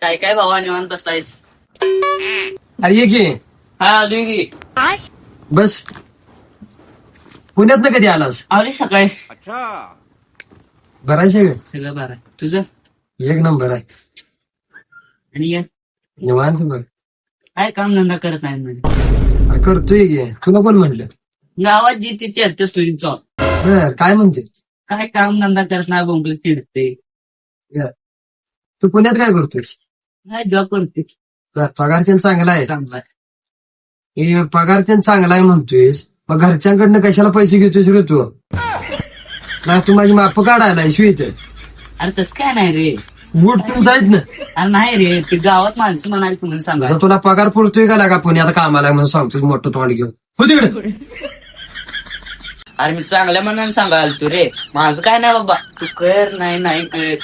काय काय भावा निवांत बसलायच. अरे ये की हा आलोय की. बस. पुण्यात कधी आलास? आवली सकाळी. बरं आहे सगळं? सगळं बरं आहे. तुझं? एक नंबर आहे. आणि काय निवांत बघ. काय काम धंदा करत नाही म्हणजे अरे करतोय की. तुला कोण म्हटलं? गावात जी ती चर्चा तुझी बर काय म्हणते? काय काम धंदा करत नाही बोंबल चिडते. तू पुण्यात काय करतोयस? काय जॉब करते. पगार त्यान चांगला आहे. चांगला आहे. हे पगार त्यान चांगला आहे म्हणतोयस, मग घरच्यांकडनं कशाला पैसे घेतोयस रे तू? नाही तू माझी माप काढायला इथं अरे तसं काय नाही रे. बूट पिऊन जायत ना. अरे नाही रे, ते गावात माणसं म्हणाली म्हणून सांगा. आता तुला पगार पुरतोय का लागा पुण्यात कामाला म्हणून सांगतोय मोठं तोंड घेऊन हो तिकडे. अरे मी चांगल्या मनाने सांगायला तू रे, माझं काय नाही बाबा. तू कर नाही कर.